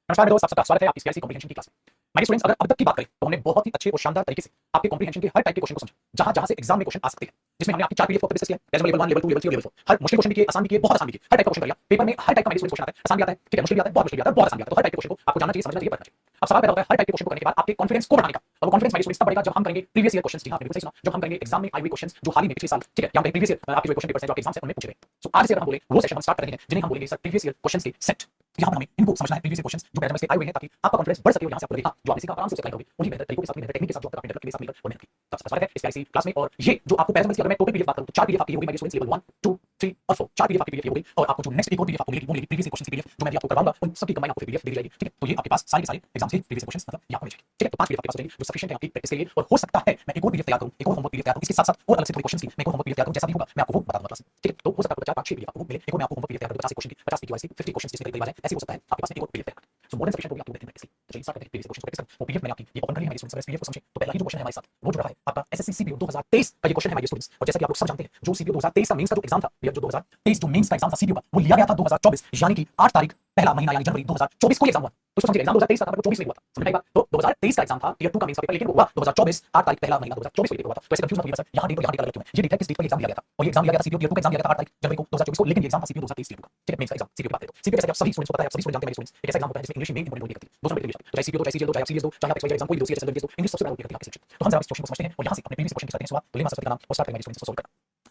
नमस्कार दोस्तों, सबका स्वागत है आपकी सीआईसी कॉम्प्रिहेंशन की क्लास में। माय स्टूडेंट्स, अगर अब तक की बात करें तो हमने बहुत ही अच्छे और शानदार तरीके से आपके कॉम्प्रिहेंशन के हर टाइप के क्वेश्चन को समझा, जहां जहां से एग्जाम में क्वेश्चन आ सकते हैं, जिसमें हमने आपकी 4 पीडीएफ को डिस्कस किया, कैजुअल लेवल 1, लेवल 2, लेवल 3 और लेवल 4। हर मुश्किल क्वेश्चन भी किए, आसान भी किए, बहुत आसान भी किए, हर टाइप का क्वेश्चन कर लिया। पेपर में हर टाइप का माय स्टूडेंट्स क्वेश्चन आता है, आसान भी आता है, ठीक है, मुश्किल भी आता है, बहुत मुश्किल भी आता है, बहुत आसान भी आता है। तो हर टाइप के क्वेश्चन को आपको जानना चाहिए, समझना चाहिए, पढ़ना चाहिए। अब सवाल पैदा होता है हर टाइप के क्वेश्चन को करने के बाद आपके कॉन्फिडेंस को बढ़ाने का, और वो कॉन्फिडेंस माय स्टूडेंट्स तब बढ़ेगा जब हम करेंगे प्रीवियस ईयर क्वेश्चंस। जी हां, बिल्कुल सही सुना, जब हम करेंगे एग्जाम में आई हुए क्वेश्चंस जो हाल ही में पिछले साल, ठीक है, या हम प्रीवियस ईयर आपके जो क्वेश्चन पेपर्स हैं जो आपके एग्जाम से उनमें पूछे गए। सो आज से अगर हम बोले वो सेशन हम स्टार्ट कर रहे हैं जिन्हें हम बोलेंगे सर प्रीवियस ईयर क्वेश्चंस के सेट। यहाँ पर हमें इनको समझना है, प्रीवियस क्वेश्चंस जो पैटर्न से आए हुए हैं, ताकि आपका कॉन्फिडेंस बढ़ सके और यहाँ से आपको लगे हाँ जो आपने सीखा आराम से उसे अप्लाई करोगे उन्हीं बेहतर तरीकों के साथ, बेहतर टेक्निक के साथ, जो आपका पेपर के साथ मिलकर और मेहनत की। तब स्वागत है इस प्यारी सी क्लास में। और ये जो आपको पैटर्न की अगर मैं टोटल पीडीएफ बात करूं तो 4 पीडीएफ आपकी होगी मेरे स्टूडेंट्स, लेवल 1, 2, 3 और 4 4 पीडीएफ आपकी पीडीएफ होगी। और आपको जो नेक्स्ट एक और पीडीएफ आपको मिलेगी वो मिलेगी प्रीवियस क्वेश्चंस की पीडीएफ, जो मैं आपको करवाऊंगा उन सबकी कंबाइन आपको पीडीएफ दी जाएगी, ठीक है। तो ये आपके पास सारी के सारी एग्जाम से प्रीवियस क्वेश्चंस मतलब यहाँ पर मिल जाएगी, ठीक है। तो 5 पीडीएफ आपके पास हो जाएगी जो सफिशिएंट है आपकी प्रैक्टिस के लिए। और हो सकता है मैं एक और पीडीएफ तैयार करूं, एक और होमवर्क पीडीएफ तैयार करूं, इसके साथ साथ और अलग से थोड़ी क्वेश्चंस की मैं एक और होमवर्क पीडीएफ तैयार करूं, जैसा भी होगा मैं आपको वो बता दूंगा क्लास में, ठीक है। तो हो सकता है 50 5 6 पीडीएफ आपको मिले। एक और मैं आपको होमवर्क पीडीएफ तैयार करूं 50 क्वेश्चन की, 50 की वाइस 50 क्वेश्चंस जिसमें कई बार है, ऐसे हो सकता है आपके पास एक और पीडीएफ तैयार। सो मोर देन सफिशिएंट होगी आपकी प्रैक्टिस की। तो चलिए स्टार्ट करते हैं प्रीवियस क्वेश्चन को प्रैक्टिस। वो पीडीएफ मैंने आपकी ये ओपन कर ली है मेरे स्टूडेंट्स, पीडीएफ को समझें। तो पहला ही जो क्वेश्चन है हमारे साथ वो जुड़ रहा है आपका एसएससी सीपीओ 2023 का ये क्वेश्चन है हमारे स्टूडेंट्स। और जैसा कि आप लोग सब जानते हैं जो सीपीओ 2023 का मेंस का जो एग्जाम था, भैया जो 2023 जो मेंस का एग्जाम था सीपीओ का, वो लिया गया था 2024 यानी कि 8 तारीख पहला महीना यानी जनवरी 2024 को ये एग्जाम हुआ। तो समझिए एग्जाम 2023 का था पर 24 में हुआ था, समझ में आएगा। तो 2023 का एग्जाम था टियर 2 का मेंस का पेपर, लेकिन वो हुआ 2024 8 तारीख पहला महीना 2024 को ये पेपर हुआ था। तो ऐसे कंफ्यूज मत होइए सर, यहाँ डेट और यहाँ डेट अलग क्यों है। ये डेट है किस डेट पर एग्जाम लिया गया था, और ये एग्जाम लिया गया था सीपीओ टियर 2 का एग्जाम लिया गया था 8 तारीख जनवरी को 2024 को, लेकिन ये एग्जाम था सीपीओ 2023 टियर 2 का, ठीक है, मेंस का एग्जाम सीपीओ की बात करें तो। सीपीओ जैसे कि आप सभी स्टूडेंट्स को पता है, आप सभी स्टूडेंट जानते हैं मेरे स्टूडेंट्स, एक ऐसा एग्जाम होता है जिसमें इंग्लिश में इंपॉर्टेंट होती है, दोस्तों बड़ी तो चाहे सीपीओ तो चाहे सीजीएल दो, चाहे आप सीरीज दो, चाहे आप एक्सवाई एग्जाम कोई भी दो, सीएसएल दो, इंग्लिश सबसे पहले होती है आपके सिलेक्शन। तो हम जरा इस क्वेश्चन को समझते हैं और यहाँ से अपने प्रीवियस क्वेश्चन की करते हैं शुरुआत। तो लेना सब्जेक्ट का नाम और स्टार्ट करेंगे स्टूडेंट्स को सॉल्व करना।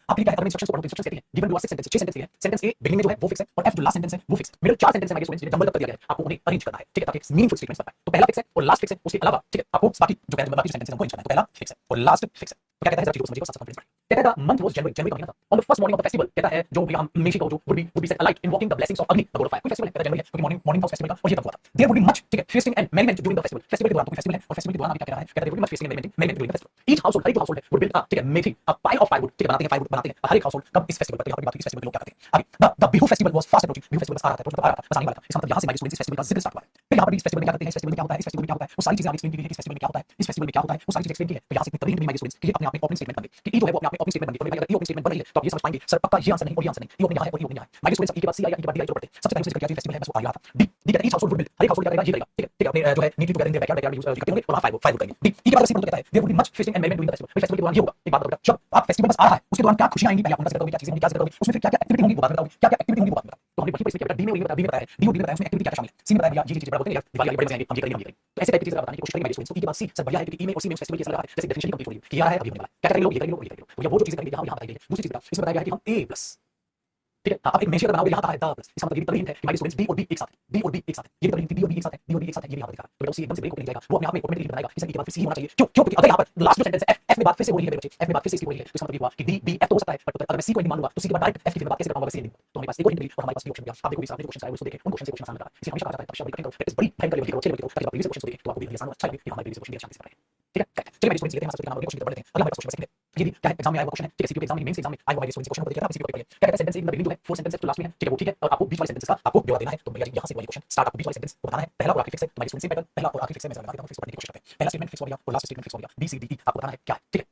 आपके लिए क्या है, अगर इंस्ट्रक्शंस को पढ़ो तो इंस्ट्रक्शंस कहती है गिवन टू 6 सेंटेंस 6 सेंटेंस है। सेंटेंस ए बिगिनिंग में जो है वो फिक्स है, और एफ जो लास्ट सेंटेंस है वो फिक्स है। मिडिल 4 सेंटेंस है हमारे स्टूडेंट्स ने जंबल कर दिया गया है, आपको उन्हें अरेंज करना है, ठीक है, ताकि मीनिंगफुल स्टेटमेंट्स बन पाए। तो पहला फिक्स है और लास्ट फिक्स है, उसके अलावा ठीक है आपको बाकी जो बाकी सेंटेंसेस हैं उनको अरेंज करना है। तो पहला फिक्स है और लास्ट फिक्स है। तो क्या कहता है जरा चीजों को समझिए, सबसे कॉन्फिडेंस बढ़े। कहता है मंथ वाज जनवरी, जनवरी का महीना था। On the first morning of the festival, कहता है जो भैया हम मेशी को जो would be set alight invoking the blessings of Agni the god of fire. कोई फेस्टिवल है, कहता है जनवरी है क्योंकि मॉर्निंग मॉर्निंग था फेस्टिवल का और ये तब हुआ था। देयर वुड बी मच, ठीक है, feasting and merriment during the festival। Festival के दौरान, तो फेस्टिवल है और फेस्टिवल के दौरान अभी क्या कह रहा है, कहता है there would be much feasting and merriment during the festival। Each household, हर एक जो हाउसहोल्ड है वुड बिल्ड अ, ठीक है, मेथी अ पाइल ऑफ फायरवुड, ठीक है, बनाते हैं फायरवुड बनाते हैं हर एक हाउसहोल्ड कब इस फेस्टिवल पर। तो यहाँ पर बात की इस फेस्टिवल के लोग क्या करते हैं। अभी the Bihu festival was fast approaching, Bihu festival आ रहा था, तो आ रहा था, बस आने वाला था। इसका मतलब यहाँ से हमारे स्टूडेंट्स इस फेस्टिवल का जिक्र स्टार्ट हुआ है। फिर यहाँ पर इस फेस्टिवल में क्या करते हैं, इस फेस्टिवल में क्या होता है, इस फेस्टिवल में क्या होता है, वो सारी चीजें आगे एक्सप्लेन की गई है। इस फेस्टिवल में क्या होता है, इस फेस्टिवल में क्या होता है, वो सारी चीजें एक्सप्लेन की है। तो यहाँ से इतनी तरीके से हमारे स्टूडेंट्स कि अपने आप में ओपनिंग स्टेटमेंट बन गई कि ई जो है वो अपने आप में ओपनिंग स्टेटमेंट बन गई। तो अगर ई ओपनिंग स्टेटमेंट बन रही है तो आप ये समझ पाएंगे सर पक्का ये आंसर नहीं और ये आंसर नहीं, ई ओपनिंग यहाँ है और ई ओपनिंग यहाँ है। हमारे स्टूडेंट्स ई के बाद सी आया, ई के बाद डी आया, जो पढ़ते हैं सबसे पहले क्या फेस्टिवल है, बस वो आ गया था। डी डी कहता है ईच हाउसहोल्ड वुड बिल्ड, हर एक हाउसहोल्ड क्या करेगा, ये करेगा, ठीक है, ठीक है, अपने जो है need to gather in their backyard use करते होंगे और वहां फायरवुड करेंगे। डी ई के बाद सी कहता है there would be much feasting and merriment during the festival। Festival के दौरान ये होगा। एक बात बताओ बेटा, जब आप फेस्टिवल बस आ रहा है उसके दौरान क्या खुशियां आएंगी, पहले आप उनका जिक्र करोगे, क्या चीजें होंगी, क्या जिक्र करोगे, उसमें फिर क्या क्या एक्टिविटी होंगी वो बात बताओगे, क्या क्या एक्टिविटी होंगी वो बात बताओ। तो हमने वही पे डी में वही बताया, बी में बताया, डी और डी में बताया, उसमें एक्टिविटी क्या क्या शामिल है। सी में बताया भैया ये चीजें बड़ा बोलते हैं यार दिवाली वाली बड़े मजे आएंगे, हम ये करेंगे हम ये करेंगे। तो ऐसे टाइप की चीजें बताने की कोशिश करेंगे मेरे स्टूडेंट्स को। ई के बाद सी सर बढ़िया है क्योंकि ई में और सी में फेस्टिवल के लगा है, जैसे डेफिनेशन कंप्लीट हो रही है, किया है अभी होने वाला है, क्या करेंगे लोग, ये करेंगे लोग ये करेंगे लोग। तो ये वो जो चीजें करेंगे यहाँ बताई गई है। दूसरी चीज इसमें बताया गया है कि हम ए प्लस, ठीक है, आप एक मेशी अगर बनाओगे यहाँ कहा है द प्लस, इसका मतलब ये भी तभी हिंट है कि हमारे स्टूडेंट्स बी और बी एक साथ है, बी और बी एक साथ है, ये भी तभी बी और बी एक साथ है, बी और बी एक साथ है, ये भी यहाँ पर लिखा है। तो बेटा सी एकदम से ब्रेक ओपन जाएगा, वो अपने आप में ऑटोमेटिकली बनाएगा। इसे के बाद फिर सी होना चाहिए, क्यों क्यों, क्योंकि अगर यहाँ पर लास्ट जो सेंटेंस है एफ, एफ में बात फिर से हो रही है मेरे बच्चे, एफ में बात फिर से इसकी हो रही है, तो इसका मतलब ये हुआ कि डी बी एफ तो हो सकता है, बट अगर मैं सी को मान लूंगा तो सी के बाद डायरेक्ट एफ की बात कैसे करवाऊंगा, वैसे नहीं। तो हमारे पास एक और हिंट मिली और हमारे पास ये ऑप्शन दिया। आप देखो भी सामने जो क्वेश्चन आए वो देखें, उन क्वेश्चन से क्वेश्चन आसान लगा। इसे हमेशा कहा जाता है परीक्षा बड़ी कठिन करो, प्रैक्टिस बड़ी भयंकर लेवल की करो, अच्छे लेवल की करो, ताकि आप प्रीवियस क्वेश्चन को देखें तो आपको भी आसान अच्छा लगे कि हमारे प्रीवियस क्वेश्चन भी शांति से पढ़े, ठीक है। चलिए मेरे स्टूडेंट्स ये थे हमारे नाम क्वेश्चन पढ़ लेते हैं। अगला हमारे पास क्वेश्चन है, ये भी क्या है, एग्जाम में आया हुआ क्वेश्चन है, ठीक है, सीपीओ के एग्जाम में मेंस एग्जाम में आया हुआ ये स्टूडेंट्स क्वेश्चन को देखिए, आप सीपीओ पे पढ़िए। क्या कहता है सेंटेंस इन द बिगिनिंग जो है 4 सेंटेंस तो लास्ट में है, ठीक है, वो ठीक है, और आपको बीच वाले सेंटेंस का आपको जवाब देना है। तो भैया जी यहाँ से वही क्वेश्चन स्टार्ट, आपको बीच वाले सेंटेंस को बताना है, पहला और आखिरी फिक्स है। हमारे स्टूडेंट्स से पैटर्न पहला और आखिरी फिक्स है, मैं बता देता हूं, फिक्स पढ़ने की कोशिश करते हैं। पहला स्टेटमेंट फिक्स हो गया और लास्ट स्टेटमेंट फिक्स हो गया, बी सी डी ई आपको बताना है क्या है, ठीक है।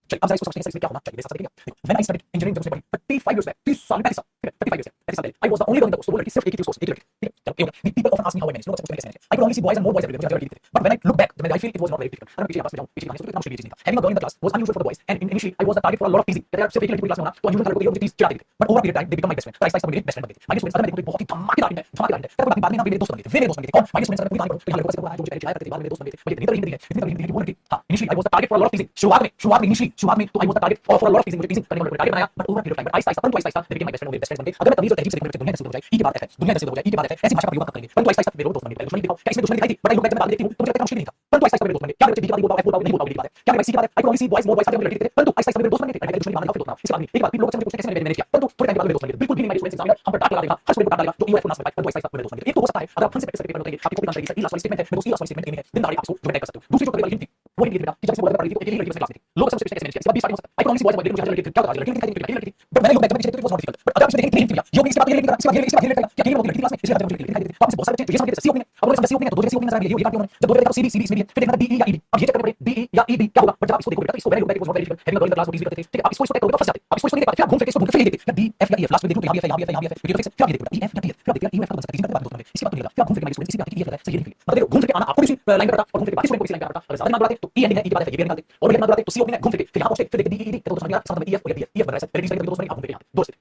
चलिए अब जरा इसको समझते हैं, इसमें क्या होना चाहिए, देख सकते हैं क्या। देखो व्हेन आई स्टडीड इंजीनियरिंग, जब से पढ़ी 35 इयर्स बैक, 30 साल 35 साल, ठीक है, 35 इयर्स 35 साल पहले, I was the only girl in the course. तो वो लड़की सिर्फ एक ही थी उस कोर्स, एक ही लड़की, ठीक है। चलो ये हो गया। People often ask me how I manage, no सबसे कैसे manage, I could only see boys and more boys everywhere, मुझे लड़की दिखते थे। But when I look back I feel it was not very difficult. अगर पीछे वापस में जाऊं, पीछे कहानी तो इतना मुश्किल चीज नहीं था। Having a girl in the class was unusual for the boys and initially I was the target for a lot of टीजिंग। कहते हैं सिर्फ एक लड़की क्लास में होना तो अनयूजुअल था, लोग मुझे टीज चिढ़ाते थे। But over period time they become my best friend, तो ऐसा मेरे बेस्ट फ्रेंड बन गए। माय स्टूडेंट्स अगर मेरे बहुत ही धमाकेदार है, धमाकेदार है, फिर बाद में ना मेरे दोस्त बन गए थे, वे मेरे दोस्त बन गए थे। कौन, माय स्टूडेंट्स अगर पूरी कहानी पढ़ो तो यहाँ लड़कों से हुआ है जो मुझे पहले चिढ़ाया करते थे, बाद में मेरे दोस्त बन गए थे। मुझे इतनी तरह दी है, इतनी तरह दी है वो लड़की। हां initially I was the target for a lot of टीजिंग। शुरुआत में इनिशियली तो I was the target for a lot of टीजिंग, मुझे टीजिंग करने वाले टारगेट बनाया। But over period time but Aahista Aahista they become my best friend, मेरे बेस्ट फ्रेंड बन गए। अगर मैं तमीज और तहजीब से देखूं दुनिया कैसे हो जाए, ई के बाद एफ है, दुनिया कैसे हो जाए, ई के बाद एफ है, ऐसी भाषा का प्रयोग करेंगे। परंतु आहिस्ता आहिस्ता मेरे दोस्त बन गए। दुश्मनी दिखाओ, क्या इसमें दुश्मनी दिखाई थी, बट आई लुक बैक मैं देखती हूं तो मुझे लगता है मुश्किल नहीं था। परंतु आहिस्ता आहिस्ता मेरे दोस्त बन गए। क्या मेरे बच्चे डी के बाद बोल पाओ, एफ बोल पाओ, नहीं बोल पाओ, डी के बाद क्या मेरे सी के बाद आई could only see boys more boys साथ में लड़के दिखते थे। परंतु आहिस्ता आहिस्ता मेरे दोस्त बन गए थे। मैंने दुश्मनी मानने का फिर दोस्त इसके बाद एक बार फिर लोग मुझे पूछते कैसे मैंने किया। परंतु थोड़े टाइम बाद मेरे दोस्त बन गए, बिल्कुल भी नहीं। मेरे स्टूडेंट्स एग्जामिनर हम पर डांट लगा देगा, हर स्टूडेंट को डांट लगाएगा जो ईओएफ को ना समझ पाए। परंतु आहिस्ता आहिस्ता मेरे दोस्त बन गए। एक तो हो सकता है अगर आप हमसे प्रैक्टिस करके पेपर करेंगे, आपकी कॉपी डांट लगेगी, सर ई लास्ट वाली स्टेटमेंट है, मेरे दोस्त ई लास्ट वाली स्टेटमेंट नहीं है, दिन दाड़ी आपको जो मैं कर सकते हो। दूसरी जो कई बार हिंट थी वो ये बेटा कि जब से बोला पढ़ रही थी अकेली लड़की बस क्लास में थी लोग सब कैसे मैनेज किया बात स्टार्टिंग हो सकता है आई प्रॉमिस बॉयज मुझे लड़की क्या करा लड़की दिखाई बट मैंने लोग बैक में it was not difficult but अगर उसने देखी नहीं किया ये इसके बाद ये इसके बाद ये इसके बाद ये क्या ये लड़की क्लास में इसलिए मुझे लड़की दिखाई देती है आपसे बहुत सारे चीजें ये समझ सी ओपनिंग अब बोले सी ओपनिंग तो दो सी ओपनिंग नजर आ रही है ये काट जब दो देखा सी डी फिर देखा डी ई या ई डी अब ये चेक करना पड़े डी ई या ई डी क्या होगा बट जब आप इसको देखो बेटा इसको मैंने लोग back was not difficult having a girl class वो इजी करते थे ठीक है आप इसको चेक करोगे तो फंस जाते आप इसको नहीं देखते फिर आप घूम फिर के इसको ढूंढ के फिर देखते डी एफ या ई एफ लास्ट में देखो यहाँ भी है यहाँ भी है ये फिक्स फिर आप देखो ई एफ या डी एफ फिर आप देखते हैं ई एफ का बन सकता है किसी बात दोस्तों इसी बात तो फिर आप घूम फिर के इसको इसी बात की ई एफ है सही नहीं मतलब घूम फिर के आना आपको भी लाइन पे पता और घूम फिर के बाकी स्टूडेंट को इसी लाइन पे पता अगर ज्यादा दिमाग लगाते तो ई एंडिंग है ई के बाद है ये भी निकालते और ये निकालते तो सी ओपनिंग है घूम फिर के फिर यहाँ पहुंचते फिर देखते डी ई डी तो समझ गया साथ में ई एफ और ई एफ बन रहा है पहले दूसरे दोस्तों आप घूम फिर के यहाँ दोस्त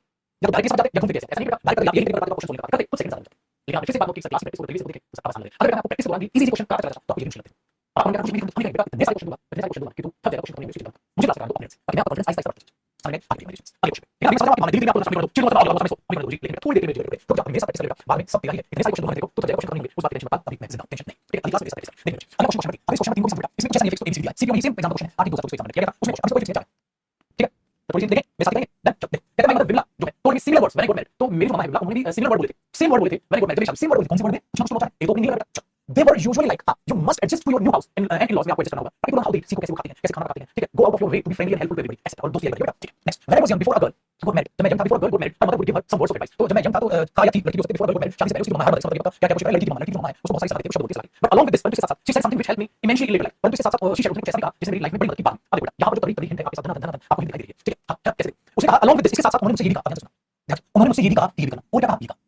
या तो डायरेक्ट समझ जाते या घूम फिर के ऐसा नहीं बेटा डायरेक्ट आप यही नहीं करते क्वेश्चन सोल्व करते कुछ सेकंड लगते लेकिन आप फिर से बात होती है क्लास में प्रैक्टिस को देखिए उसका आसान है अगर मैं आपको प्रैक्टिस करवाऊंगी इजी क्वेश्चन का चला तो आप ये मुश्किल लगते आप हम कुछ नहीं बेटा इतने सारे क्वेश्चन दूंगा इतने सारे क्वेश्चन दूंगा कि तू थक जाएगा क्वेश्चन करने में मुझे क्लास करा दो अपने से ताकि मैं आपको कॉन्फिडेंस आइस आइस समझ गए आगे क्वेश्चन लेकिन अभी समझ रहा हूं कि धीरे धीरे आपको समझ में चिल्लो से आप समझो अभी कर दो लेकिन थोड़ी देर में जो तो जब मेरे साथ प्रैक्टिस करेगा बाद में सब तैयारी है इतने सारे क्वेश्चन दूंगा देखो तो थक जाएगा क्वेश्चन करने में उस बात की टेंशन मत अभी मैं जिंदा टेंशन नहीं ठीक है अगली क्लास में देखिए देखिए अगला क्वेश्चन अभी क्वेश्चन 3 को समझ इसमें कुछ ऐसा नहीं फिक्स तो एबीसीडी है सीपीयू में सेम एग्जाम क्वेश्चन है आगे दूसरा क्वेश्चन किया उसमें अब कोई चीज ठीक है तो थोड़ी सी देखें मेरे साथ देखेंगे डन चल कहते हैं मतलब विमला जो है तो similar words very good married तो मेरी मामा है विमला उन्होंने सिमिलर वर्ड बोले थे सेम वर्ड बोले थे very good married same word बोले कौन से वर्ड में कुछ ना कुछ होता है एक तो नहीं लगा they were usually like you must adjust to your new house and in-laws में आपको adjust करना होगा ताकि how they see को कैसे वो खाते हैं कैसे खाना खाते हैं ठीक है go out of your way to be friendly and helpful to everybody ऐसे और दोस्ती लगी बेटा ठीक है next when I was young before a girl got married जब मैं young था before a girl got married my mother would give her some words of advice तो जब मैं young था तो कहा या थी लड़की दोस्त before a girl got married शादी से पहले उसकी मम्मा हर बार क्या क्या पूछती है लड़की की मम्मा है उसको बहुत सारी सलाह देती है शब्द बोलती है but along with this परंतु इसके साथ she said something which helped me immensely in later life परंतु इसके साथ she shared कुछ ऐसा कहा जिसने मेरी लाइफ में बड़ी मदद की बात अब बेटा यहाँ पर जो तरीक तरीक हिंट है आपके साथ धना धना आपको दिखाई दे रही है ठीक है हां कैसे उसने कहा along with this इसके साथ साथ उन्होंने मुझसे ये भी कहा उन्होंने मुझसे ये भी कहा ये भी करना और क्या कहा ये कहा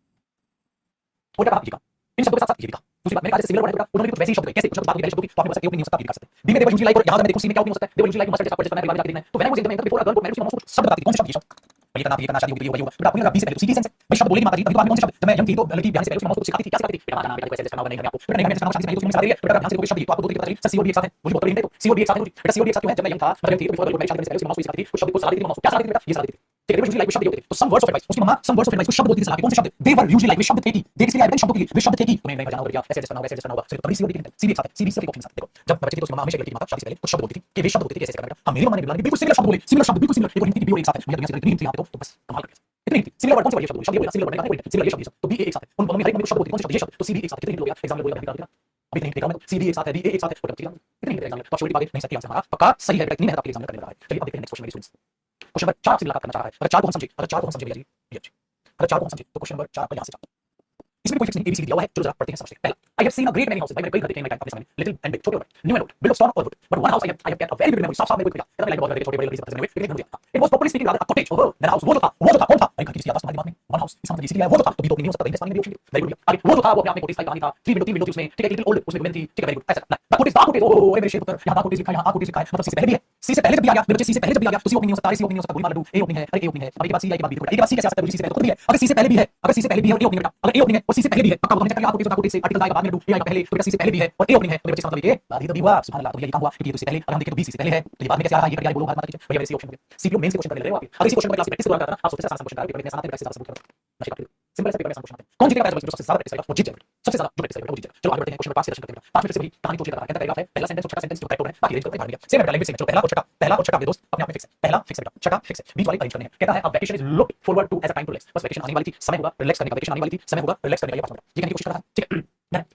और क्या कहा ये कहा इन शब्दों के साथ साथ ये भी कहा दूसरी बात मैंने कहा जैसे सिमिलर वर्ड है उन्होंने कुछ वैसे ही शब्द कैसे कुछ बात की शब्दों की तो आपने बस एक नहीं हो सकता ये भी कर सकते हैं बी में देवर यूजुअली लाइक और यहां मैं देखूं सी में क्या हो सकता है देवर यूजुअली लाइक मस्ट जैसा पढ़ करना है बारे में देखना है तो when I was in the before a girl got married उसकी मम्मा को शब्द बताती कौन से शब्द ये शब्द ये करना शादी होगी ये होगा तो आपको लगा बी से पहले सी की सेंस भाई शब्द बोलेगी माता जी तभी तो आपने कौन से शब्द जब मैं यंग थी तो लड़की ब्याह से पहले उसकी मम्मा को सिखाती थी क्या सिखाती थी बेटा गाना बेटा कैसे करना नहीं करना आपको बेटा नहीं मैं सिखाना शादी से पहले उसकी मम्मी सिखा रही है बेटा ध्यान से कोई शब्द तो आपको दो तरीके पता चली सी और डी एक साथ है मुझे बहुत बड़ी तो सी और डी एक साथ है बेटा सी और डी एक साथ क्यों है जब मैं यंग था मतलब थी तो बिफोर गर्ल शादी से पहले उसकी मम्मा को सिखाती थी कुछ शब्द को सलाह देती थी मम्मा को क्या सलाह देती थी बेटा ये सलाह देती थी ठीक है यूजुअली लाइक शब्द होते तो सम वर्ड्स ऑफ एडवाइस उसकी मम्मा सम वर्ड्स ऑफ एडवाइस कुछ शब्द बोलती थी सलाह के कौन से शब्द दे वर यूजुअली लाइक शब्द थे की देख इसलिए आए शब्दों के लिए वे शब्द थे की तुम्हें नहीं जाना होगा ऐसे ऐसे करना होगा ऐसे ऐसे करना होगा सिर्फ तभी सी और डी सी भी एक साथ है सी भी सिर्फ एक साथ देखो जब मैं बच्ची थी तो उसकी मम्मा हमेशा लड़की माता शादी से पहले कुछ शब्द बोलती थी कि वे शब्द बोलती थी कैसे करना बेटा मेरी मम्मा ने बिल्कुल सिमिलर शब्द बोले सिमिलर शब्द बिल्कुल सिमिलर एक हिंदी भी और एक साथ है मुझे दुनिया से इतनी थी यहाँ पे तो बस कमाल कर गया इतनी थी सिमिलर वर्ड कौन से वाले शब्द बोले सिमिलर वर्ड नहीं सिमिलर शब्द तो बी एक साथ है उन मम्मी हर एक शब्द बोलती कौन से शब्द ये शब्द तो सी भी एक साथ कितने हो गया एग्जाम में बोल दिया अभी नहीं देखा मैं सी भी एक साथ है डी एक साथ है तो ठीक है इतनी एग्जाम में तो छोटी बात नहीं सकती आंसर हमारा पक्का सही है बेटा इतनी मेहनत आपके एग्जाम में करने लगा है चलिए अब देखते हैं नेक्स्ट क्वेश्चन मेरे स्टूडेंट्स क्वेश्चन नंबर 4 से मुलाकात करना चाह रहा है अगर 4 को हम समझे अगर 4 को हम समझे भैया जी ये अच्छी अगर 4 को हम समझे तो क्वेश्चन नंबर 4 का यहां से इसमें कोई फिक्स नहीं एबीसी दिया हुआ है चलो जरा पढ़ते हैं समझते हैं पहला I have seen a great many houses भाई मैंने कई घर देखे हैं अपने समय में लिटिल एंड बिग छोटे और बड़े new and old build of stone और wood but one house I have kept a very vivid memory साफ-साफ मेरे को याद है लाइक बहुत बड़े छोटे बड़े लड़की सब जगह में it was properly speaking rather a cottage oh that house वो जो था कौन था भाई घर की याद तुम्हारे दिमाग में वन हाउस इसका मतलब इसीलिए वो जो था तो भी तो नहीं हो सकता इंग्लिश में भी ऑप्शन वेरी गुड आगे वो जो था वो अपने आप में कोटेज का कहानी था 3 विंडो थी उसमें ठीक है लिटिल ओल्ड उसमें वुमेन थी ठीक है वेरी गुड ऐसा द कोटेज ओह मेरे शेर पुत्र यहां कोटेज लिखा है यहां कोटेज लिखा है मतलब सी से पहले भी है सी से पहले जब भी आ गया मेरे बच्चे सी से पहले जब भी आ गया तो सी ओपनिंग हो सकता है सी ओपनिंग हो सकता है गोली मार लड्डू ए ओपनिंग है अरे ए ओपनिंग है अब एक बात सी आई के बाद बी एक बात सी कैसे आ सकता है सी से पहले खुद भी है अगर सी से पहले भी है अगर सी से पहले भी है और ए ओपनिंग बेटा अगर ए ओपनिंग है और सी से पहले भी है पक्का हमने चेक किया आपको कोटेज से आर्टिकल आएगा बाद में लड्डू ए आएगा पहले तो बेटा सी से पहले भी है और ए ओपनिंग है तो बच्चे मतलब ये बात तो भी हुआ सुभान अल्लाह तो ये काम हुआ कि ये तो सी पहले अगर हम देखें तो बी सी से पहले है तो ये बाद में कैसे आ रहा है ये करके बोलो भारत माता की भैया वैसे ऑप्शन हो गया सीपीयू मेन से क्वेश्चन करने लग रहे हो आप अगर इसी क्वेश्चन पर क्लास प्रैक्टिस करवा करना आप सोचते हैं आसान क्वेश्चन करके इतने आसान है सबसे ज्यादा नशे का सिंपल से पेपर में आसान क्वेश्चन आते हैं कौन जीतेगा पहले सबसे ज्यादा प्रैक्टिस करेगा वो जीत जाएगा सबसे ज्यादा जो प्रैक्टिस करेगा वो जीत जाएगा चलो आगे बढ़ते हैं क्वेश्चन नंबर 5 से दर्शन करते हैं 5 मिनट से बड़ी कहानी सोचिए लगा कहता पैराग्राफ है पहला सेंटेंस और छठा सेंटेंस जो करेक्ट हो रहा है बाकी रेंज करते हैं भाग सेम लैंग्वेज से चलो पहला और छठा के दोस्त अपने आप में फिक्स है पहला फिक्स है बेटा छठा फिक्स है बीच वाली अरेंज करने हैं कहता है अब vacation is look forward to as a time to relax बस वैकेशन आने वाली थी समय होगा रिलैक्स करने का वैकेशन आने वाली थी समय होगा रिलैक्स करने का ये पास ये कहने की कोशिश कर रहा है ठीक है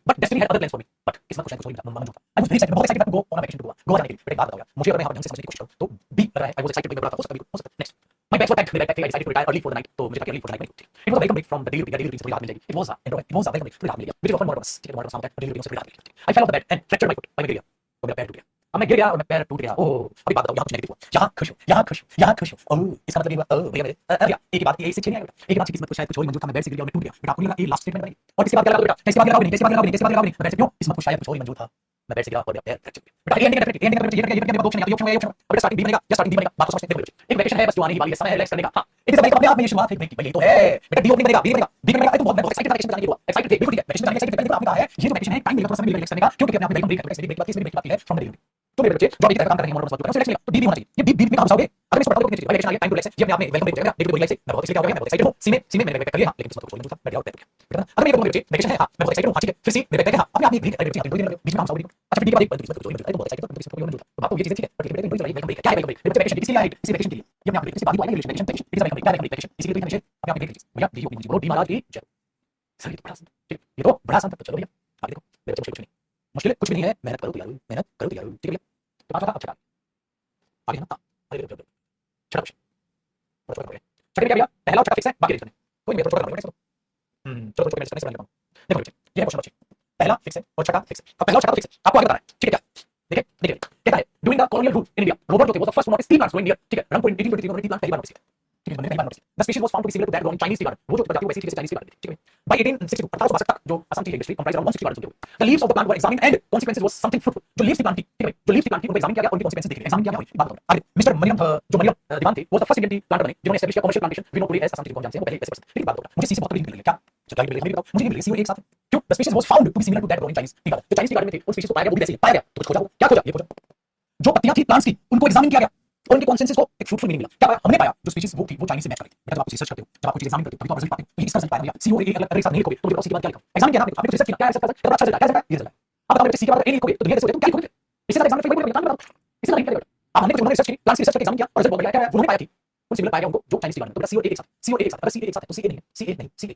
but destiny had other plans for me but इसमें कुछ नहीं मम्मा जो था आई वाज वेरी एक्साइटेड बहुत excited to go on a vacation to Goa जाने के लिए बट एक बात बताओ यार मुझे अगर मैं ढंग से समझने की कोशिश करूं तो बी लग रहा है आई वाज एक्साइटेड बड़ा हो सकता next my bags were packed I decided to retire early for the night तो मुझे early for the night it was a welcome break from the daily routine थोड़ी रात मिल जाएगी it was a welcome break थोड़ी रात मिल गया which offer more बस ठीक है मोर बस होता है डेली रूटीन से रात मिल गई I fell off the bed and fractured my foot I गिर गया तो मेरा पैर टूट गया अब मैं गिर गया और मैं पैर टूट गया ओह अभी बात बताओ यहां कुछ नेगेटिव हुआ यहां खुश हूं यहां खुश हूं ओह इसका मतलब ये हुआ ओह भैया मेरे अरे एक बात ये से छीन आया एक बात किस्मत को शायद कुछ और मंजूर था मैं बेड से गिर गया और टूट गया बेटा आपको लगा ये लास्ट स्टेटमेंट बनी और इसके बाद क्या लगा बेटा इसके बाद लगा नहीं इसके बाद लगा नहीं मैं क्यों किस्मत को शायद कुछ और मंजूर था मैं बेड से गिरा और मेरा पैर फ्रैक्चर बेटा एंडिंग ये ऑप्शन है ऑप्शन अब स्टार्टिंग बी बनेगा या स्टार्टिंग बी बनेगा बात समझते हैं एक वैकेशन है बस जो आने की वाली है समय रिलैक्स करने का हां इट इज अपने आप में ये शुरुआत है ब्रेक की भाई तो है बेटा डी ओपनिंग बनेगा बी बनेगा तो बहुत एक्साइटेड वैकेशन जाने की हुआ एक्साइटेड थे बिल्कुल ठीक है वैकेशन जाने एक्साइटेड आपने कहा है ये जो वैकेशन है टाइम मिलेगा थोड़ा समय रिलैक्स करने का क्योंकि अपने आप में ब्रेक है ब्रेक बाकी है फ्रॉम द डे तो मेरे बच्चे जो अभी काम कर रहे हैं मोटर बस रिलैक्स तो डी होना चाहिए ये बी में काम होगे अगर इसको पढ़ा लो कितनी वैकेशन आ गया टाइम टू रिलैक्स ये अपने आप में वेलकम ब्रेक जाएगा देखो रिलैक्स मैं बहुत इसलिए क्या हो गया मैं बहुत एक्साइटेड हूं सी में मैंने कर लिया लेकिन इसमें तो कोई नहीं था बैठ जाओ बेटा अगर मैं बोलूं बच्चे वैकेशन है हां मैं बहुत एक्साइटेड हूं ठीक है फिर सी मेरे बैठ गया अपने आप में ब्रेक है दो दिन बीच में काम होगी अच्छा डी के बाद एक इसमें कोई नहीं बहुत एक्साइटेड तो इसमें कोई नहीं तो बात तो ये चीजें ठीक है पर लेकिन ब्रेक वेलकम ब्रेक क्या है वेलकम ब्रेक वैकेशन इसी लाइट इसी वैकेशन के लिए ये अपने आप इसी बाकी वाली vacation it is welcome break vacation इसी लिए वैकेशन अपने आप में ब्रेक भैया डी ओपनिंग बोलो डी महाराज की जय सर ये तो बड़ा ठीक ये तो बड़ा आसान था चलो भैया आगे देखो मेरे बच्चे मुश्किल कुछ नहीं है मेहनत करो तो यार ठीक है तो कहा था अब छठा आगे है ना। हाँ अरे छठा क्वेश्चन थोड़ा छोटा छठे में क्या भैया पहला और छठा फिक्स है बाकी रिलेशन है कोई मेरे छोटा छोटा चलो छोटे मैंने लेता हूँ देखो बच्चे ये है क्वेश्चन बच्चे पहला फिक्स है और छठा फिक्स है अब पहला और छठा फिक्स है आपको आगे बताना है ठीक है क्या देखिए देखिए कहता है doing the colonial rule in India Robert जो थे वो the first one of steel plants growing here ठीक है रंग पॉइंट 1823 में उन्होंने टी प्लांट पहली बार नोटिस किया ठीक है पहली बार notice the species was found to be similar to that growing Chinese tea garden वो जो प्रजाति वैसी थी जैसे चाइनीज टी गार्डन ठीक है बाय 1862 1862 तक जो असम की इंडस्ट्री कंप्राइज अराउंड 160 गार्डन थे the leaves of the plant were examined and consequences was something fruitful जो लीव्स की प्लांट थी ठीक है जो लीव्स की प्लांट थी उनको एग्जामिन किया गया और उनके कॉन्सिक्वेंसेस देखे एग्जामिन किया गया बात बताओ आगे मिस्टर मरियम जो मरियम दीवान थे वो the first Indian tea planter बने जिन्होंने एस्टैब्लिश किया commercial plantation we know today as Assam tea को जानते हैं वो पहले ऐसे पर्सन ठीक बात बताओ मुझे सीसी बहुत मिल गई क्या सच्चाई मिल गई बताओ मुझे नहीं मिल गई सीओ एक साथ क्यों the species was found to be similar to that growing Chinese tea garden जो चाइनीज टी गार्डन में थे उस स्पीशीज को पाया गया वो भी वैसे ही पाया गया तो कुछ खोजा क्या खोजा ये खोजा जो पत्तियां थी प्लांट्स की उनको एग्जामिन किया गया और उनके कॉन्सेंसस को एक फ्रूटफुल मीनिंग मिला क्या पाया हमने पाया जो स्पीशीज वो थी वो चाइनीज से मैच कर रही थी जब आप रिसर्च करते हो जब आप कुछ एग्जामिन करते हो तभी तो आप रिजल्ट पाते हो तो इसका रिजल्ट पाया भैया सीओ एक अलग साथ नहीं लिखोगे तो मुझे बताओ सी के बाद क्या लिखा एग्जामिन किया आपने रिसर्च किया क्या रिसर्च कर अच्छा चल रहा है ये चल रहा है अब बताओ मेरे सी के बाद ए लिखोगे तो दुनिया कैसे होती है तुम क्या लिखोगे इससे एग्जामिन फेल बोलोगे बताओ इससे नहीं करेगा अब हमने कुछ रिसर्च की प्लांट्स की रिसर्च करके एग्जामिन किया और रिजल्ट बोल गया क्या है उन्होंने पाया थी उन सिमिलर पाया गया उनको जो चाइनीज टी गार्डन तो सीओ एक साथ सीओ एक साथ अगर सी एक साथ है तो सी ए नहीं सी ए नहीं सी ए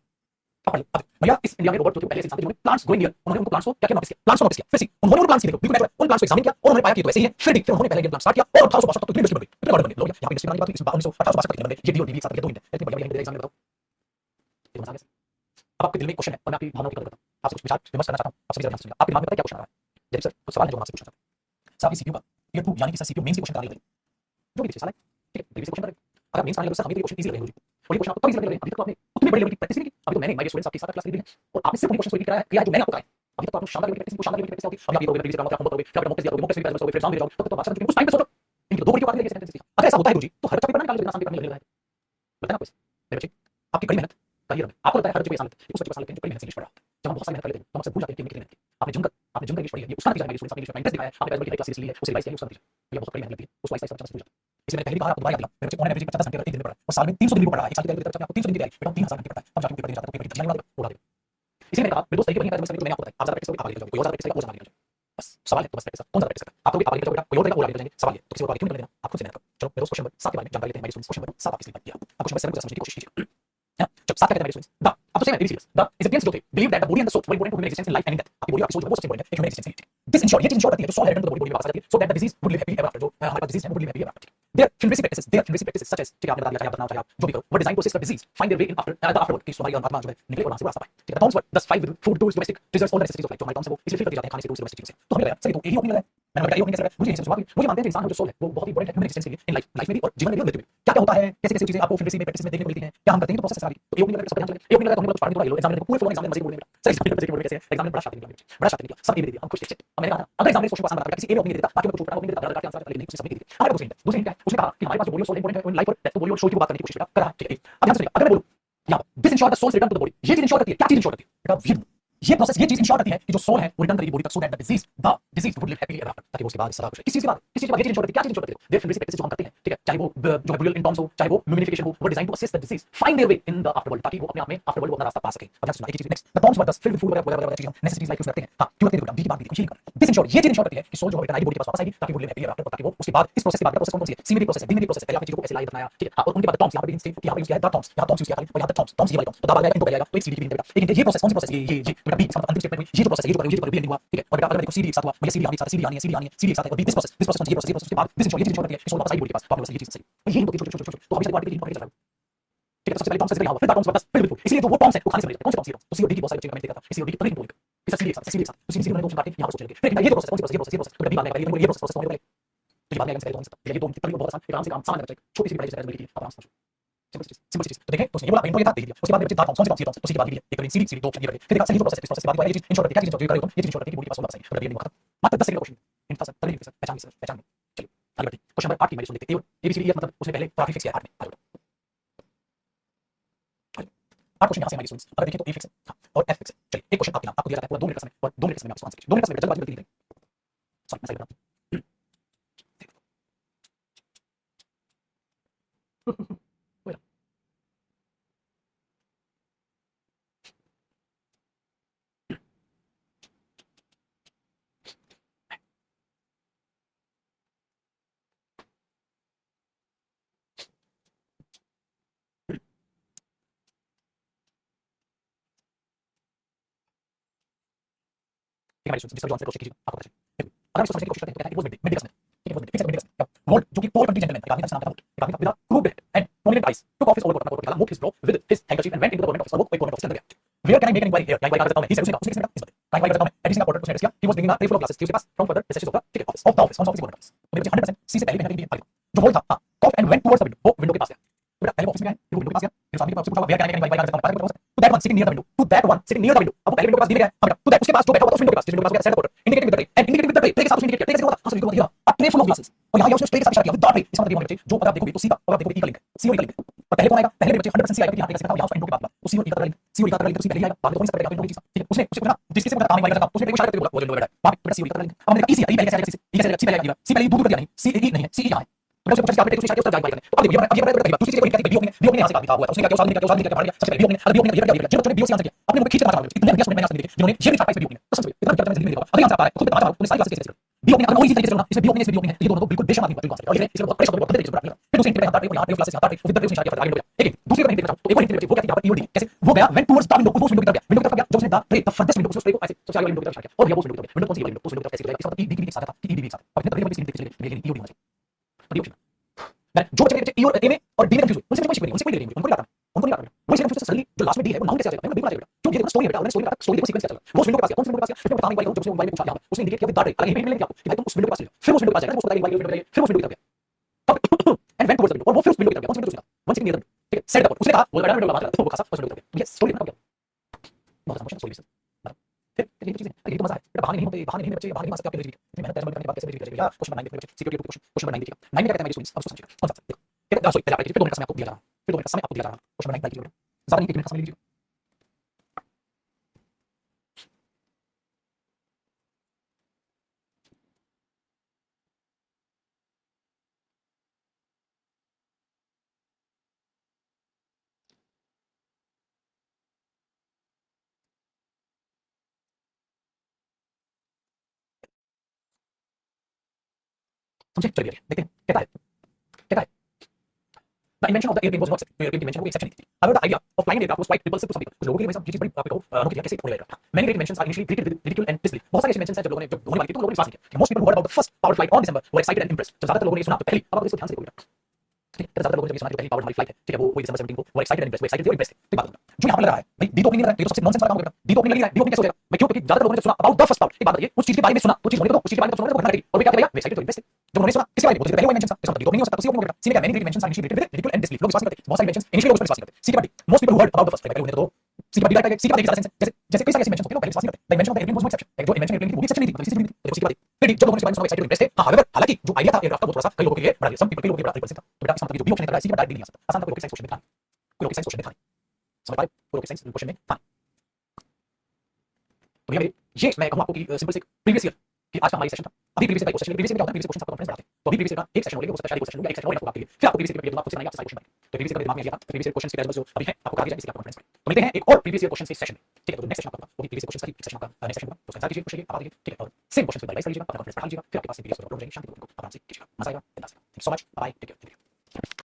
अब भैया इस इंडिया में रोबोट जो थे पहले से इंसान थे जिन्होंने प्लांट्स ग्रोइंग हियर उन्होंने उनको प्लांट्स को क्या क्या नोटिस किया प्लांट्स को नोटिस किया फिर से उन्होंने उन प्लांट्स की देखो बिल्कुल नेचुरल उन प्लांट्स को एग्जामिन किया और उन्होंने पाया कि तो ऐसे ही है फिर उन्होंने पहले प्लांट स्टार्ट किया और 1862 तक तो इतनी इंडस्ट्री बन गई इतने गार्डन बन गए लोग यहाँ पे इंडस्ट्री बनाने की बात हुई इस 1962 तक बन गए ये डी और डी एक साथ दो इंडिया इतनी बढ़िया बढ़िया एग्जाम में बताओ ये मजा कैसे अब आपके दिल में क्वेश्चन है और मैं आपकी भावनाओं की कदर करता हूं आपसे कुछ विचार विमर्श करना चाहता हूं आप सभी जरा ध्यान से सुनिए आपके दिमाग में पता है क्या क्वेश्चन आ रहा है जैसे सर कुछ सवाल है जो हम आपसे पूछना चाहते हैं सर आपकी सीपीयू का ईयर 2 यानी कि सर सीपीयू मेंस के क्वेश्चन कराने लगे जो भी पीछे साल है ठीक है प्रीवियस क्वेश्चन अगर मेंस आने लगे सर हमें क्वेश्चन इजी लग रहे हैं और ये क्वेश्चन आपको कब इजी लग रहे हैं अभी तक तो आपने उतनी बड़ी लेवल की प्रैक्टिस नहीं की अभी तो मैंने माय स्टूडेंट्स आपके साथ क्लास ली है और आपने सिर्फ उन क्वेश्चन को रिपीट कराया है जो मैंने आपको कराया अभी तक तो आपने शानदार लेवल की प्रैक्टिस शानदार लेवल की प्रैक्टिस होती है अभी आप ये प्रीवियस कराओगे आप होमवर्क करोगे फिर आप मॉक टेस्ट दिया करोगे मॉक टेस्ट भी करोगे फिर एग्जाम दे जाओगे तो बात कुछ टाइम पे सोचो इनके दो वीडियो आने लगे सेंटेंस अगर ऐसा होता है गुरुजी तो हर पेपर में निकाल देना आसान पेपर में लगने लगा है बताना आपको मेरे बच्चे आपकी कड़ी मेहनत का ये रंग आपको लगता है हर जगह आसान लगता है उस सच्चे आसान लगते हैं जो कड़ी मेहनत से इंग्लिश पढ़ रहा है जब हम बहुत सारी मेहनत कर लेते हैं तो हम अक्सर भूल जाते हैं कि कितनी मेहनत की आपने जमकर इंग्लिश पढ़ी है ये उसका नतीजा है मेरे स्टूडेंट्स आपने इंग्लिश में इंटरेस्ट दिखाया है आपने बड़ी क्लास सीरीज ली है उसे रिवाइज किया उसका नतीजा ये बहुत बड़ी मेहनत लगती है उसको आहिस्ता आहिस्ता भूल जाते हैं इसलिए मैंने पहले भी कहा आपको दोबारा याद दिला मेरे बच्चे ऑन एवरेज 50 घंटे एक दिन में पढ़ा है और साल में 300 दिन भी पढ़ा है एक साल की तैयारी करते हैं आपको 300 दिन की तैयारी बेटा 3000 घंटे पढ़ता है तब जाके पेपर देने जाता है पेपर की तैयारी उड़ा देगा इसीलिए मैंने कहा मेरे दोस्त तरीके बढ़िया तो मैंने आपको बताया आप ज्यादा प्रैक्टिस करोगे आप आगे जाओगे कोई और ज्यादा प्रैक्टिस करेगा वो ज्यादा आगे जाओगे बस सवाल है तो बस प्रैक्टिस कौन ज्यादा प्रैक्टिस करेगा आप लोग आगे जाओगे कोई और देगा वो आगे जाएंगे सवाल है तो किसी और आगे क्यों नहीं देना आप खुद से मेहनत करो चलो मेरे दोस्त क्वेश्चन नंबर 7 के बारे में जानकारी लेते हैं मेरे स्टूडेंट्स क्वेश्चन नंबर 7 आप इसलिए किया आप क्वेश्चन नंबर 7 को समझने की कोशिश कीजिए जब 7 कहते हैं मेरे स्टूडेंट्स द अब तो सेम है वेरी सीरियस द इजिप्शियंस जो थे believe that the body and the soul were important to human existence in life and in death आपकी बॉडी आपकी सोल वो सबसे इंपॉर्टेंट है human existence in this ensure ये चीज इंश्योर करती है जो सोल है रिटर्न टू द बॉडी में वापस आ जाती है so that the disease would live happy ever after जो हमारे पास डिजीज है वो would live happy ever after their pharmacy practices such as ठीक है आपने बता दिया चाहे आप बताना चाहे आप जो भी करो वो design to assist the disease find their way in after the afterward कि हमारी आत्मा जो है निकले और वहां से रास्ता पाए ठीक है टॉम्स वर्ड दस 5 food tools domestic treasures all the necessities of life जो हमारे टॉम्स है वो इसलिए फिल करके जाते हैं खाने से टूल्स डोमेस्टिक चीजें तो हमें लगा सही तो यही ओपनिंग है मैंने बताया ओपनिंग कैसे मुझे नहीं समझ मुझे मानते हैं इंसान जो सोल है वो बहुत ही इंपॉर्टेंट है ह्यूमन एक्जिस्टेंस के लिए इन लाइफ में भी और जीवन में भी और मृत्यु में क्या क्या होता है कैसे कैसे चीजें आपको फिल्मेसी में प्रैक्टिस में देखने को मिलती हैं क्या हम करते हैं तो प्रोसेस सारी तो ये ओपनिंग लगा सब ध्यान चले ये ओपनिंग लगा तो हमने कुछ पढ़ने थोड़ा लो एग्जाम में पूरे फ्लो एग्जाम में मजे बोलने में सर एग्जाम में बोलने कैसे एग्जाम में बड़ा शांति निकला बड़ा शांति निकला सब ये दे दिया हम खुश थे अब मैंने कहा अगर एग्जाम में क्वेश्चन को आसान बता किसी ए में ओपनिंग देता बाकी में कुछ पढ़ा ओपनिंग देता ज्यादा आंसर लेकिन नहीं सबमिट दिया हमारे दूसरी हिंट है उसने कहा कि हमारे पास जो बॉडी सोल इंपॉर्टेंट है इन लाइफ और डेथ तो बॉडी और सोल की बात करने की कोशिश करा ठीक है अब ध्यान से सुनिए अगर मैं बोलूं यहां this ensure the souls return to the body ये चीज इंश्योर करती है क्या चीज इंश्योर करती है बेटा ये प्रोसेस ये चीज इंश्योर करती है कि जो सोल है वो रिटर्न करेगी बॉडी तक सो that the disease would live happily ever after ताकि वो उसके बाद सदा खुश किस चीज के बाद ये चीज इंश्योर करती है क्या चीज इंश्योर करती है देयर फिल्मेसी प्रैक्टिस जो हम करते हैं ठीक है चाहे वो जो है ब्रिलियंट इन टर्म्स हो चाहे वो म्यूमिनिफिकेशन हो वो design to assist the disease find their way in the afterworld ताकि वो अपने आप में आफ्टरवर्ल्ड वो अपना रास्ता पा सके अब ध्यान से सुनना एक चीज next the terms word field food वगैरह चीजें नेसेसिटीज लाइफ यूज करते हैं हां क्यों करते हैं बी की बात की कुछ दिस इंश्योर ये चीज इंश्योर करती है कि सोल जो है रिटर्न आएगी बॉडी के पास वापस आएगी ताकि वो लिव हैप्पीली एवर आफ्टर ताकि वो उसके बाद इस प्रोसेस के बाद प्रोसेस कौन सी है सीमेडी प्रोसेस है बीमेडी प्रोसेस है पहले आपने चीजों को ऐसे लाइव बनाया ठीक है हां और उनके बाद टर्म्स यहां पे यूज किया यूज किया है द टर्म्स यहां टर्म्स यूज किया है और यहां पे टर्म्स ये वाला टर्म्स तो दबा गया इनको जाएगा तो एक सीडी की बेटा लेकिन ये प्रोसेस कौन सी प्रोसेस ये बेटा बी इसका अंतिम स्टेप में ये जो प्रोसेस है ये जो बी एंडिंग हुआ ठीक है और बेटा अगर मेरे को सीडी एक साथ हुआ मुझे सीडी आनी साथ सीडी आनी है सीडी एक साथ है और दिस प्रोसेस ये प्रोसेस के बाद दिस इंश्योर ये चीज इंश्योर करती है कि सोल वापस आएगी बॉडी के पास तो आपने ये चीज सही ये हिंट होती है छोटे तो हमेशा बात की चल रहा है ठीक है सबसे पहले टर्म्स से यहाँ फिर टर्म्स बस फिर इसलिए तो वो टर्म्स है वो खाने से कौन से टर्म्स है तो सीओडी की बहुत सारे बच्चे कमेंट देखा था सीओडी कितने बोल इसका सीडी एक साथ तो सीडी मैंने दो काट के यहाँ पर सोच लेंगे फिर ये प्रोसेस कौन सी प्रोसेस ये प्रोसेस तो बाद में ये प्रोसेस होने वाले तो बाद में आगे तो ये दो तरीके बहुत आसान आराम से काम सामान करते छोटी सी बड़ी चीज आप आराम से सिंपल चीज तो देखें तो ये बोला इंट्रो के साथ देख लिया उसके बाद मेरे टर्म्स कौन से टर्म्स तो सीधी बात की एक सीडी सीडी दो ऑप्शन ये रहे फिर देखा सही प्रोसेस के बाद ये चीज इंश्योर करती है क्या चीज जो करे ये चीज इंश्योर करती है बॉडी पास वापस आएगी तो ये नहीं हुआ मात्र 10 सेकंड क्वेश्चन इनका सब तरीके से पहचान चलिए आगे बढ़ते क्वेश्चन नंबर 8 की मैंने देखते हैं एबीसीडी मतलब उसने पहले काफी फिक्स किया 8 में आप क्वेश्चन यहां से हमारे स्टूडेंट्स अगर देखें तो ए फिक्स है हां और एफ फिक्स है चलिए एक क्वेश्चन आपके नाम आपको दिया जाता है पूरा 2 मिनट का समय और 2 मिनट का समय में आपको आंसर चाहिए 2 मिनट का समय जल्दबाजी में सॉरी मैं सही बता हमारे स्टूडेंट्स जिस तरह जो आंसर कोशिश कीजिए आपको पता चले अगर हम समझने की कोशिश करते हैं तो कहते हैं इट वाज मिड डे ठीक है, वो फिर से वोल्ट जो कि पोल कंट्री जेंटलमैन एक आदमी का नाम था वोल्ट, एक आदमी था with crude head and prominent eyes took off his overcoat, अपना कोट निकाला, moved his brow with his handkerchief and went into the government office, और वो कोई government office के अंदर गया. Where can I make an inquiry here? क्या inquiry कर सकता हूँ मैं? He said, उसने कहा इस बात का inquiry कर सकता हूँ मैं. एडिसन का portrait उसने एड्रेस किया. He was bringing a tray full of glasses. थी उसके पास from further recesses of the ticket office, of the office, कौन सा ऑफिस? government office. तो मेरे बच्चे 100% सी से पहले कहीं ना कहीं आगे जो वोल्ट था, हाँ, coughed and went towards the window, वो विंडो के पास गया. बेटा पहले वो ऑफिस में गया, फिर वो विंडो के पास गया, फिर सामने के पास पूछा where can I make an inquiry कर सकता हूँ, पता है to that one sitting near the window, to that one sitting near the window. अब वो पहले विंडो के पास धीरे गया, हाँ बेटा, to that उसके पास जो बैठा हुआ था उस विंडो के पास, जिस विंडो के पास गया centre porter indicating with the tray and indicating with the tray, tray के साथ उसने indicate किया, tray कैसे हुआ था, हाँ सर विंडो दिया a tray full of glasses. और यहाँ उसने tray के साथ इशारा किया with the tray. इसका मतलब ये होना चाहिए जो अगर आप देखोगे तो सी का और आप देखोगे ई का लिंक है, सी और ई का लिंक है. और पहले कौन आएगा? पहले बच्चे 100% सी आएगा, यहाँ पे कैसे था, यहाँ उसका इंडो के बाद वो सी और ई का लिंक, सी और ई का लिंक तो सी पहले ही आएगा, बाद में कौन सा करेगा इंडो की चीज. ठीक है, उसने उससे पूछा जिस किसी को काम नहीं करता उसने इशारा करते हुए बोला वो विंडो बैठा है, वहां पे सी और ई का लिंक. अब मैंने कहा ई सी ई पहले कैसे आएगा, सी कैसे आएगा, सी पहले आएगा, सी पहले दूर कर दिया नहीं, सी ई नहीं है, सी ई यहाँ है. मैंने उसको पूछा कि आपने उसने जाके करने. तो अब देखिए अब ये बड़ा दूसरी चीज कोई कहती है बीओ ने यहां से काम हुआ है, उसने क्या किया, उस आदमी ने क्या मार दिया, सबसे पहले बीओ ने जो बच्चों ने बीओ से आंसर किया अपने मुंह खींच के मारा, इतने बढ़िया मैंने आंसर दिए जिन्होंने ये भी चार पाइप बीओ ने तो समझ इतना क्या जिंदगी में देखा. अभी यहां से आता है खुद बता रहा हूं उन्हें सारी क्लासेस कैसे बीओ ने अगर वही तरीके से होना, इसमें बीओ ने इसमें बीओ ने ये दोनों तो बिल्कुल बेशर्म आदमी बात कर. और ये इसलिए बहुत प्रेशर बहुत तरीके से बना. फिर दूसरी इंटरव्यू आता है यहां पे क्लासेस आता है विद द इशारा किया आगे बढ़ गया. ठीक है, दूसरी बार इंटरव्यू तो एक और इंटरव्यू वो कहती है यहां पर ईओडी कैसे वो गया वेंट टुवर्ड्स द विंडो, उस विंडो की तरफ गया, विंडो की तरफ गया, जो उसने द फर्देस्ट विंडो उस ट्रे को ऐसे सबसे आगे विंडो की तरफ इशारा किया और ये वो विंडो की तरफ. विंडो कौन सी विंडो, उस विंडो की तरफ कैसे गया, इसका मतलब ई डी एक साथ था कि ई डी एक साथ. अब इतने बड़े बड़े सीन देखते चले लेकिन ईओडी होना चाहिए. तो मैं जो बच्चे ई और ए में और डी में कंफ्यूज हुए उनसे कोई शिकायत नहीं, उनसे कोई लेनी उनको नहीं आता, उनको नहीं आता. वो इसे कंफ्यूज सडनली जो लास्ट में डी है वो नाउन कैसे आ जाएगा, मैंने बिल्कुल आ जाएगा. जो ये देखो स्टोरी है बेटा, मैंने स्टोरी का स्टोरी देखो सीक्वेंस कैसा चल रहा है. वो उस विंडो के पास गया, कौन सी विंडो के पास गया, फिर मैं बताने वाला हूं. जब उसने मोबाइल में पूछा यहां उसने इंडिकेट किया विद दैट अलग हिंट मिलेगी आपको कि भाई तुम उस विंडो के पास चले जाओ. फिर उस विंडो के पास जाएगा, उसको बताएगा मोबाइल विंडो, फिर उस विंडो की तरफ गया and went towards the window, और वो फिर उस विंडो की तरफ गया. कौन सी विंडो उसने कहा one sitting near the window. ठीक है, सेट द उसने कहा वो बड़ा विंडो का बात कर वो खासा उस विंडो की तरफ गया. ये स्टोरी ना क्या बहुत आसान स्टोरी है. फिर ये चीजें ये तो मजा है बेटा, बहाने नहीं होते, बहाने नहीं बच्चे बहाने नहीं मार सकते आपके जिंदगी में. मेहनत करने के बाद कैसे बेटी करेगा. क्वेश्चन बनाएंगे बच्चे सिक्योरिटी क्वेश्चन बनाएंगे. ठीक है, 9 में क्या कहता है मेरी स्टूडेंट्स अब उसको समझिए कौन सा देखो. ठीक है, सॉरी पहले फिर 2 मिनट का समय आपको दिया जा रहा है, फिर 2 मिनट का समय आपको दिया जा रहा है. क्वेश्चन बनाएंगे कीजिए बेटा, ज्यादा नहीं 1 मिनट का समय लीजिए. समझे, चलिए देखते हैं कहता है The invention of the airplane was not airplane invention को exception थी. However, the idea of flying an aircraft was quite repulsive to some people. कुछ लोगों के लिए भाई साहब ये चीज बड़ी आपको अनोखी है, कैसे उड़ जाएगा. Many great inventions are initially treated with ridicule and disbelief. बहुत सारे inventions हैं जब लोगों ने जब होने वाली थी तो लोगों ने विश्वास नहीं किया. Most people who heard about the first powered flight on December were excited and impressed. जब ज्यादातर लोगों ने सुना तो पहली, अब आप इसको ध्यान से देखो. ठीक है, ज्यादातर लोगों ने जब ये सुना कि पहली पावर्ड हमारी फ्लाइट है, ठीक है, वो दिसंबर 17 को वो एक्साइटेड एंड इम्प्रेस्ड, वो एक्साइटेड थे और इम्प्रेस्ड थे. ठीक बात है. जो यहां पे लग रहा है भाई डी तो ओपनिंग लग रहा है, ये तो सबसे नॉनसेंस वाला काम हो गया. डी तो ओपनिंग लग रहा है, डी ओपनिंग कैसे हो जाएगा मैं क्यों, क्योंकि ज्यादातर लोगों ने सुना अबाउट द फर्स्ट पावर्ड. एक बात बताइए उस चीज के बारे में सुना, तो चीज होने दो, उस चीज के बारे में तो सुना वो घटना घटेगी और वे क्या थे भैया वे एक्साइटेड तो इम्प्रेस्ड. जब उन्होंने सुना किसके बारे में, पहले वो इन्वेंशन था, इसका मतलब डी तो ओपनिंग हो सकता है, तो सी ओपनिंग हो गया. सी में क्या many great inventions are initially treated with ridicule and disbelief. लोग विश्वास नहीं करते, बहुत सारे इन्वेंशंस इनिशियली लोग विश्वास नहीं करते. सी के बाद most people who heard about the first पहले उन्हें तो सी के बाद सी के बाद सेंस जैसे जैसे कई सारे इन्वेंशंस होते हैं लोग पहले विश्वास नहीं करते. The invention of the airplane was no exception. जो इन्वेंशन एयरप्लेन की वो भी एक्सेप्शन नहीं थी, दूसरी चीज नहीं थी. देखो सी के बाद फिर जब लोगों ने सुना एक्साइटेड इम्प्रेस्ड थे. हां हाउएवर हालांकि जो आईडिया था एयरक्राफ्ट का वो थोड़ा सा कई लोगों के लिए बड़ा सम पीपल के लोगों के लिए बड़ा रिपल्सिव था. तो बेटा इसका मतलब जो भी ऑप्शन कर रहा है सी के बाद डायरेक्ट नहीं आ सकता. आसान था कोई साइंस क्वेश्चन में था, कोई साइंस क्वेश्चन में था, समझ पाए, कोई साइंस क्वेश्चन में था. तो भैया मेरे ये मैं कहूं आपको कि सिंपल से प्रीवियस ईयर कि आज का हमारा सेशन था. अभी प्रीवियस ईयर का क्वेश्चन, प्रीवियस ईयर में क्या होता है, प्रीवियस क्वेश्चन आपको कॉन्फ्रेंस बढ़ाते हैं. तो अभी प्रीवियस ईयर का एक सेशन हो लेगा, हो सकता है शायद एक क्वेश्चन हो या एक सेशन और आपके लिए. फिर आपको प्रीवियस ईयर के पेपर दूंगा, आपको सिर्फ आपसे सारे क्वेश्चन बनाएंगे. तो प्रीवियस ईयर का दिमाग में लिया था, प्रीवियस ईयर क्वेश्चन के टेबल जो अभी है आपको करा दिया जाए, इसलिए आपको कॉन्फ्रेंस में. तो मिलते हैं एक और प्रीवियस ईयर क्वेश्चन के सेशन में. ठीक है, तो नेक्स्ट सेशन आपका वो भी प्रीवियस क्वेश्चन का ही सेशन आपका नेक्स्ट सेशन होगा. तो इंतजार कीजिए, खुश रहिए, आभार दीजिए. ठीक है, और सेम क्वेश्चन पे रिवाइज कीजिएगा, अपना कॉन्फ्रेंस बढ़ा लीजिएगा. फिर आपके पास पीडीएफ हो जाएगी, शांति पूर्वक आराम से कीजिएगा, मजा आएगा. Thank you so much, bye, take care.